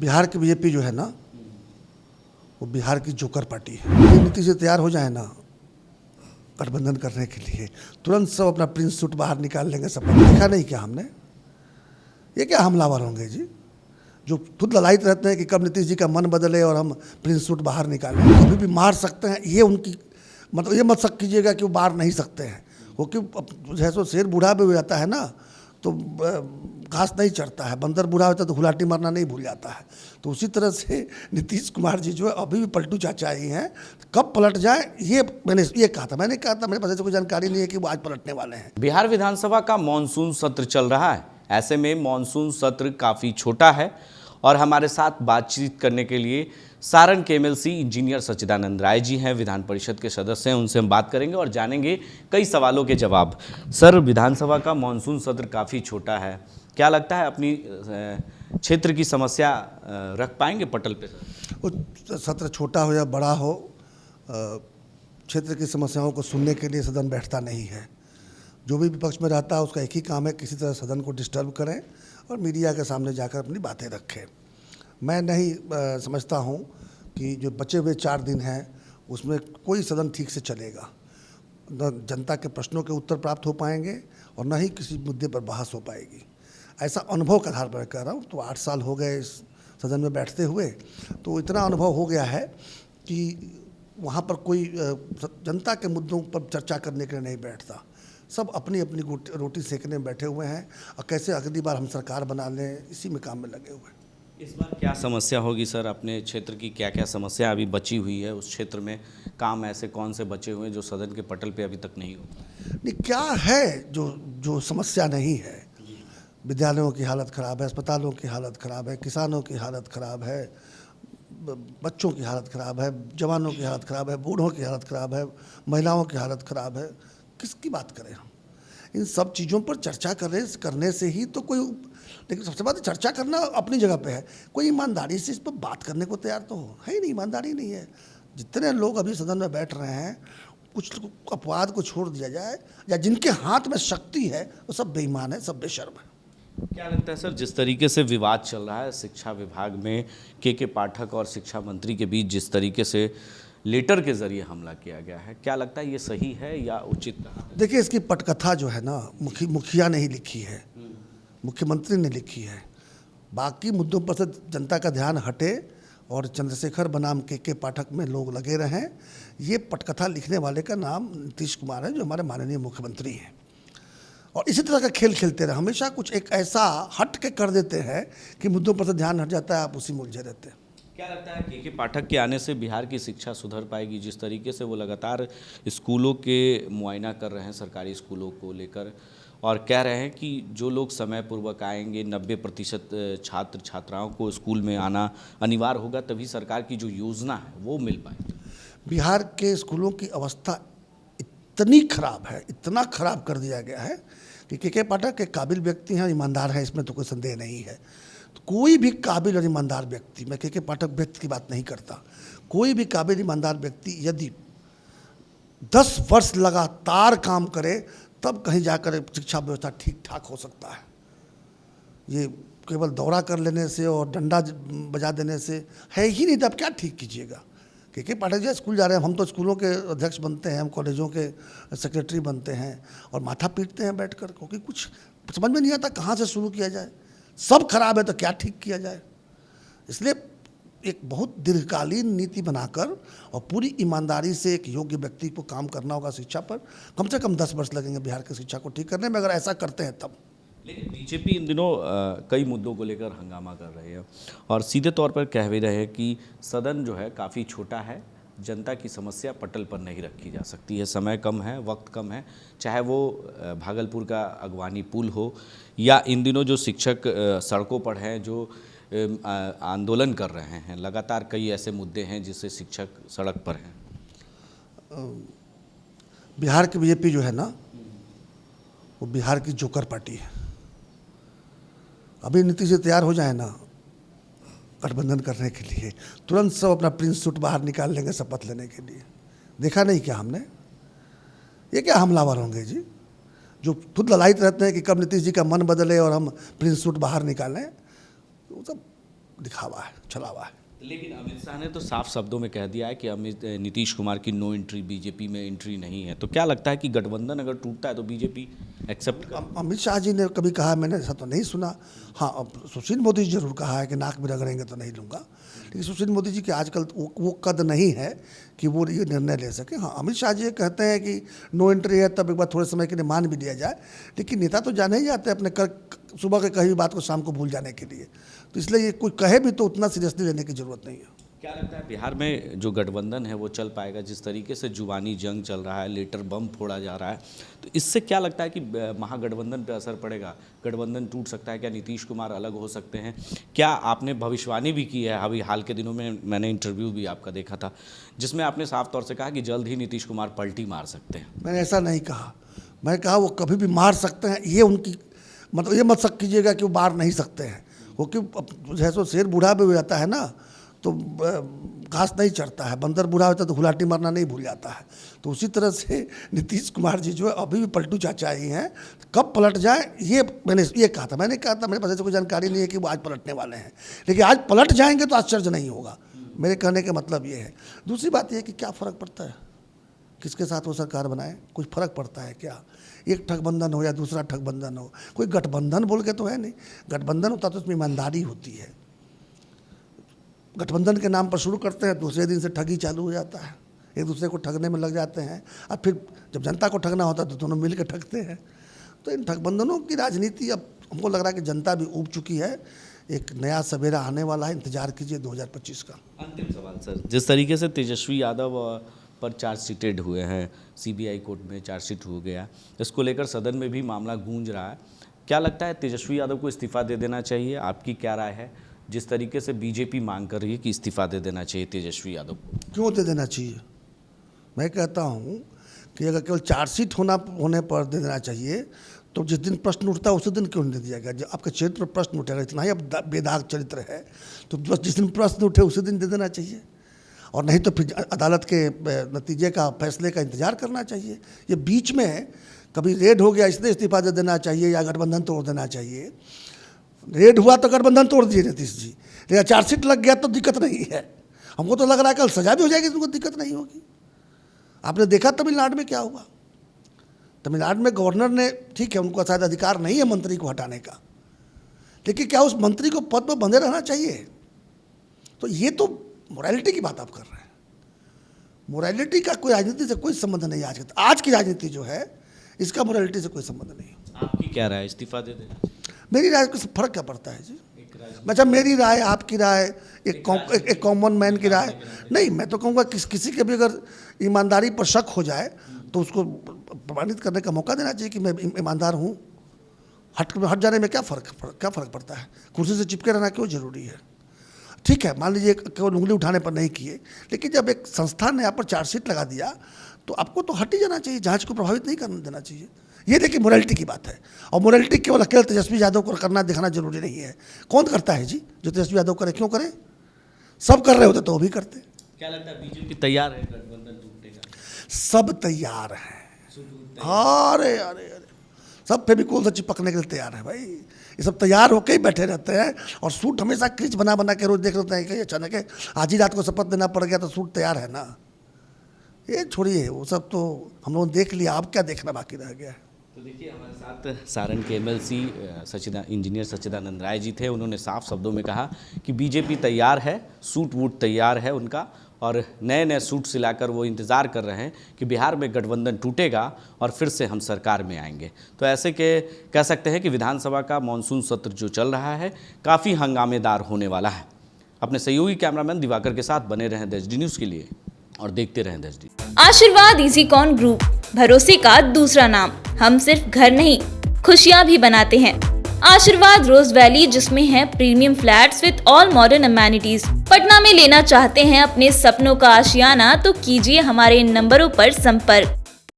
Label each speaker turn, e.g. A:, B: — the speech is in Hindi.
A: बिहार की बीजेपी जो है ना, वो बिहार की जोकर पार्टी है। ये नीतीश जी तैयार हो जाए ना गठबंधन करने के लिए, तुरंत सब अपना प्रिंस सूट बाहर निकाल लेंगे। सब देखा नहीं क्या हमने? ये क्या हमलावर होंगे जी, जो खुद ललायित रहते हैं कि कब नीतीश जी का मन बदले और हम प्रिंस सूट बाहर निकालें। कभी भी मार सकते हैं, ये उनकी मतलब ये मत शक कीजिएगा कि वो मार नहीं सकते हैं। वो क्यों जैसे शेर बूढ़ा भी हो जाता है ना तो घास नहीं चढ़ता है, बंदर बूढ़ा होता है तो हुलाटी मारना नहीं भूल जाता है। तो उसी तरह से नीतीश कुमार जी जो है अभी भी पलटू चाचा ही हैं। कब पलट जाए ये मैंने कहा था, मेरे पास ऐसी कोई जानकारी नहीं है कि वो आज पलटने वाले हैं।
B: बिहार विधानसभा का मानसून सत्र चल रहा है। ऐसे में मानसून सत्र काफ़ी छोटा है और हमारे साथ बातचीत करने के लिए सारण के एमएलसी इंजीनियर सच्चिदानंद राय जी हैं, विधान परिषद के सदस्य हैं। उनसे हम बात करेंगे और जानेंगे कई सवालों के जवाब। सर, विधानसभा का मानसून सत्र काफ़ी छोटा है, क्या लगता है अपनी क्षेत्र की समस्या रख पाएंगे पटल पे?
A: वो सत्र छोटा हो या बड़ा हो, क्षेत्र की समस्याओं को सुनने के लिए सदन बैठता नहीं है। जो भी विपक्ष में रहता है उसका एक ही काम है, किसी तरह सदन को डिस्टर्ब करें और मीडिया के सामने जाकर अपनी बातें रखें। मैं नहीं समझता हूँ कि जो बचे हुए 4 दिन हैं उसमें कोई सदन ठीक से चलेगा। न जनता के प्रश्नों के उत्तर प्राप्त हो पाएंगे और न ही किसी मुद्दे पर बहस हो पाएगी। ऐसा अनुभव के आधार पर कह रहा हूँ। तो 8 साल हो गए इस सदन में बैठते हुए, तो इतना अनुभव हो गया है कि वहाँ पर कोई जनता के मुद्दों पर चर्चा करने के लिए नहीं बैठता। सब अपनी अपनी रोटी सेकने में बैठे हुए हैं और कैसे अगली बार हम सरकार बना लें, इसी में काम में लगे हुए हैं।
B: इस बार क्या समस्या होगी सर? अपने क्षेत्र की क्या क्या समस्या अभी बची हुई है? उस क्षेत्र में काम ऐसे कौन से बचे हुए हैं जो सदन के पटल पे अभी तक नहीं हो?
A: नहीं, क्या है जो समस्या नहीं है? विद्यालयों की हालत ख़राब है, अस्पतालों की हालत ख़राब है, किसानों की हालत ख़राब है, बच्चों की हालत ख़राब है, जवानों की हालत ख़राब है, बूढ़ों की हालत ख़राब है, महिलाओं की हालत ख़राब है। किसकी बात करें हम? इन सब चीज़ों पर चर्चा करने से ही तो कोई, लेकिन सबसे बात चर्चा करना अपनी जगह पे है। कोई ईमानदारी से इस पर बात करने को तैयार तो हो, है ही नहीं, ईमानदारी नहीं है। जितने लोग अभी सदन में बैठ रहे हैं, कुछ अपवाद को छोड़ दिया जाए, या जिनके हाथ में शक्ति है वो सब बेईमान है, सब बेशर्म है।
B: क्या लगता है सर, जिस तरीके से विवाद चल रहा है शिक्षा विभाग में, के पाठक और शिक्षा मंत्री के बीच जिस तरीके से लेटर के जरिए हमला किया गया है, क्या लगता है ये सही है या उचित रहा?
A: देखिए, इसकी पटकथा जो है ना मुखिया नहीं लिखी है, मुख्यमंत्री ने लिखी है। बाकी मुद्दों पर से जनता का ध्यान हटे और चंद्रशेखर बनाम के पाठक में लोग लगे रहें। ये पटकथा लिखने वाले का नाम नीतीश कुमार है, जो हमारे माननीय मुख्यमंत्री हैं। और इसी तरह का खेल खेलते रहे, हमेशा कुछ एक ऐसा हट के कर देते हैं कि मुद्दों पर से ध्यान हट जाता है, आप उसी में उलझे रहते हैं।
B: क्या लगता है के पाठक के आने से बिहार की शिक्षा सुधर पाएगी? जिस तरीके से वो लगातार स्कूलों के मुआयना कर रहे हैं, सरकारी स्कूलों को लेकर, और कह रहे हैं कि जो लोग समय पूर्वक आएंगे, 90% छात्र छात्राओं को स्कूल में आना अनिवार्य होगा, तभी सरकार की जो योजना है वो मिल पाएगी।
A: बिहार के स्कूलों की अवस्था इतनी खराब है, इतना खराब कर दिया गया है कि के पाठक एक काबिल व्यक्ति हैं, ईमानदार हैं, इसमें तो कोई संदेह नहीं है। तो कोई भी काबिल और ईमानदार व्यक्ति, मैं के पाठक व्यक्ति की बात नहीं करता, कोई भी काबिल ईमानदार व्यक्ति यदि 10 वर्ष लगातार काम करे तब कहीं जाकर शिक्षा व्यवस्था ठीक ठाक हो सकता है। ये केवल दौरा कर लेने से और डंडा बजा देने से है ही नहीं। तो आप क्या ठीक कीजिएगा? के पाठक जी स्कूल जा रहे हैं, हम तो स्कूलों के अध्यक्ष बनते हैं, हम कॉलेजों के सेक्रेटरी बनते हैं और माथा पीटते हैं बैठकर, क्योंकि कुछ समझ में नहीं आता कहाँ से शुरू किया जाए। सब खराब है तो क्या ठीक किया जाए? इसलिए एक बहुत दीर्घकालीन नीति बनाकर और पूरी ईमानदारी से एक योग्य व्यक्ति को काम करना होगा शिक्षा पर। कम से कम 10 वर्ष लगेंगे बिहार की शिक्षा को ठीक करने में, अगर ऐसा करते हैं तब।
B: लेकिन बीजेपी इन दिनों कई मुद्दों को लेकर हंगामा कर रही है और सीधे तौर पर कह भी रहे हैं कि सदन जो है काफ़ी छोटा है, जनता की समस्या पटल पर नहीं रखी जा सकती है, समय कम है, वक्त कम है। चाहे वो भागलपुर का अगवानी पुल हो या इन दिनों जो शिक्षक सड़कों पर हैं, जो आंदोलन कर रहे हैं, लगातार कई ऐसे मुद्दे हैं जिससे शिक्षक सड़क पर हैं।
A: बिहार की बीजेपी जो है ना, वो बिहार की जोकर पार्टी है। अभी नीतीश जी तैयार हो जाए ना गठबंधन करने के लिए, तुरंत सब अपना प्रिंस सूट बाहर निकाल लेंगे शपथ लेने के लिए। देखा नहीं क्या हमने? ये क्या हमलावर होंगे जी, जो खुद ललायित रहते हैं कि कब नीतीश जी का मन बदले और हम प्रिंस सूट बाहर निकालें। वो सब दिखावा है, छलावा है।
B: लेकिन अमित शाह ने तो साफ शब्दों में कह दिया है कि नीतीश कुमार की नो एंट्री, बीजेपी में एंट्री नहीं है। तो क्या लगता है कि गठबंधन अगर टूटता है तो बीजेपी एक्सेप्ट कर?
A: अमित शाह जी ने कभी कहा, मैंने ऐसा तो नहीं सुना। हाँ, अब सुशील मोदी जी जरूर कहा है कि नाक में रगड़ेंगे तो नहीं लूँगा, लेकिन सुशील मोदी जी के आजकल वो कद नहीं है कि वो ये निर्णय ले सके। हाँ, अमित शाह जी कहते हैं कि नो एंट्री है, तब एक बार थोड़े समय के लिए मान भी लिया जाए, लेकिन नेता तो जाने ही जाते हैं अपने सुबह के कही बात को शाम को भूल जाने के लिए, तो इसलिए ये कोई कहे भी तो उतना सीरियसली लेने की जरूरत नहीं है।
B: क्या लगता है बिहार में जो गठबंधन है वो चल पाएगा? जिस तरीके से जुबानी जंग चल रहा है, लेटर बम फोड़ा जा रहा है, तो इससे क्या लगता है कि महागठबंधन पे असर पड़ेगा? गठबंधन टूट सकता है क्या? नीतीश कुमार अलग हो सकते हैं क्या? आपने भविष्यवाणी भी की है, अभी हाल के दिनों में मैंने इंटरव्यू भी आपका देखा था जिसमें आपने साफ तौर से कहा कि जल्द ही नीतीश कुमार पलटी मार सकते हैं।
A: मैंने ऐसा नहीं कहा, मैं कहा वो कभी भी मार सकते हैं, ये उनकी मतलब ये मत शक कीजिएगा कि वो मार नहीं सकते हैं। वो क्यों जैसे शेर बूढ़ा भी हो जाता है ना तो घास नहीं चढ़ता है, बंदर बूढ़ा होता है तो हुलाटी मारना नहीं भूल जाता है। तो उसी तरह से नीतीश कुमार जी जो है अभी भी पलटू चाचा ही हैं, कब पलट जाए ये मैंने ये कहा था, मेरे पास ऐसी कोई जानकारी नहीं है कि वो आज पलटने वाले हैं, लेकिन आज पलट जाएंगे तो आश्चर्य नहीं होगा। मेरे कहने का मतलब ये है। दूसरी बात ये है कि क्या फ़र्क पड़ता है किसके साथ वो सरकार बनाए, कुछ फ़र्क पड़ता है क्या? एक ठगबंधन हो या दूसरा ठगबंधन हो, कोई गठबंधन बोल के तो है नहीं। गठबंधन होता तो उसमें ईमानदारी होती है। गठबंधन के नाम पर शुरू करते हैं, दूसरे दिन से ठगी चालू हो जाता है, एक दूसरे को ठगने में लग जाते हैं, और फिर जब जनता को ठगना होता है तो दोनों मिल के ठगते हैं। तो इन ठगबंधनों की राजनीति अब हमको लग रहा है कि जनता भी ऊब चुकी है। एक नया सवेरा आने वाला है, इंतजार कीजिए 2025 का।
B: अंतिम सवाल सर, जिस तरीके से तेजस्वी यादव पर चार्जशीटेड हुए हैं, सीबीआई कोर्ट में चार्जशीट हो गया, इसको लेकर सदन में भी मामला गूंज रहा है, क्या लगता है तेजस्वी यादव को इस्तीफा दे देना चाहिए? आपकी क्या राय है? जिस तरीके से बीजेपी मांग कर रही है कि इस्तीफा दे देना चाहिए तेजस्वी यादव को,
A: क्यों दे देना चाहिए? मैं कहता हूँ कि अगर केवल चार्जशीट होने पर दे देना चाहिए तो जिस दिन प्रश्न उठता है उसी दिन क्यों नहीं दे दिया गया? जब आपके चरित्र पर प्रश्न उठेगा, इतना ही अब बेदाग चरित्र है, तो बस जिस दिन प्रश्न उठे उसी दिन दे देना चाहिए, और नहीं तो फिर अदालत के नतीजे का फैसले का इंतजार करना चाहिए। ये बीच में कभी रेड हो गया इसलिए इस्तीफा दे देना चाहिए या गठबंधन तोड़ देना चाहिए। रेड हुआ तो गठबंधन तोड़ दिए नीतीश जी, लेकिन चार्जशीट लग गया तो दिक्कत नहीं है। हमको तो लग रहा है कल सजा भी हो जाएगी, तुमको दिक्कत नहीं होगी। आपने देखा तमिलनाडु में क्या हुआ? तमिलनाडु में गवर्नर ने, ठीक है उनको शायद अधिकार नहीं है मंत्री को हटाने का, लेकिन क्या उस मंत्री को पद पर बंधे रहना चाहिए? तो ये तो मोरालिटी की बात आप कर रहे हैं। मोरालिटी का कोई राजनीति से कोई संबंध नहीं है। आज की राजनीति जो है इसका मोरालिटी से कोई संबंध नहीं है।
B: आपकी क्या राय, इस्तीफा दे देना?
A: मेरी राय को फर्क क्या पड़ता है जी? अच्छा, मेरी राय, आपकी राय, एक कॉमन मैन की राय नहीं। मैं तो कहूँगा किसी के भी अगर ईमानदारी पर शक हो जाए तो उसको प्रमाणित करने का मौका देना चाहिए कि मैं ईमानदार हूँ। हट जाने में क्या फ़र्क पड़ता है? कुर्सी से चिपके रहना क्यों जरूरी है? ठीक है, मान लीजिए केवल उंगली उठाने पर नहीं किए, लेकिन जब एक संस्थान ने यहाँ पर चार्जशीट लगा दिया तो आपको तो हट ही जाना चाहिए, जांच को प्रभावित नहीं करने देना चाहिए। ये देखिए मोरालिटी की बात है, और मोरालिटी केवल अकेले तेजस्वी यादव को करना दिखाना जरूरी नहीं है। कौन करता है जी? जो तेजस्वी यादव करे, क्यों करे? सब कर रहे होते तो वो भी करते।
B: क्या लगता है बीजेपी तैयार है गठबंधन टूटने का?
A: सब तैयार है। अरे अरे अरे, सब फेविकोल से चिपकने के लिए तैयार है भाई। ये सब तैयार होकर ही बैठे रहते हैं, और सूट हमेशा क्रिच बना के रोज देख लेते हैं कि अचानक आज ही रात को शपथ देना पड़ गया तो सूट तैयार है ना। ये छोड़िए, वो सब तो हम लोगों ने देख लिया, अब क्या देखना बाकी रह गया है।
B: तो देखिए, हमारे साथ सारण के एमएलसी इंजीनियर सच्चिदानंद राय जी थे। उन्होंने साफ शब्दों में कहा कि बीजेपी तैयार है, सूट वूट तैयार है उनका, और नए नए सूट सिलाकर वो इंतज़ार कर रहे हैं कि बिहार में गठबंधन टूटेगा और फिर से हम सरकार में आएंगे। तो ऐसे के कह सकते हैं कि विधानसभा का मानसून सत्र जो चल रहा है काफ़ी हंगामेदार होने वाला है। अपने सहयोगी कैमरामैन दिवाकर के साथ बने रहें देश डी न्यूज़ के लिए और देखते रहें देश डी।
C: आशीर्वाद इजीकॉन ग्रुप, भरोसे का दूसरा नाम। हम सिर्फ घर नहीं, खुशियां भी बनाते हैं। आशीर्वाद रोज वैली, जिसमें है premium flats with all modern amenities. Patna में लेना चाहते हैं अपने सपनों का आशियाना, तो कीजिए हमारे इन नंबरों पर संपर्क।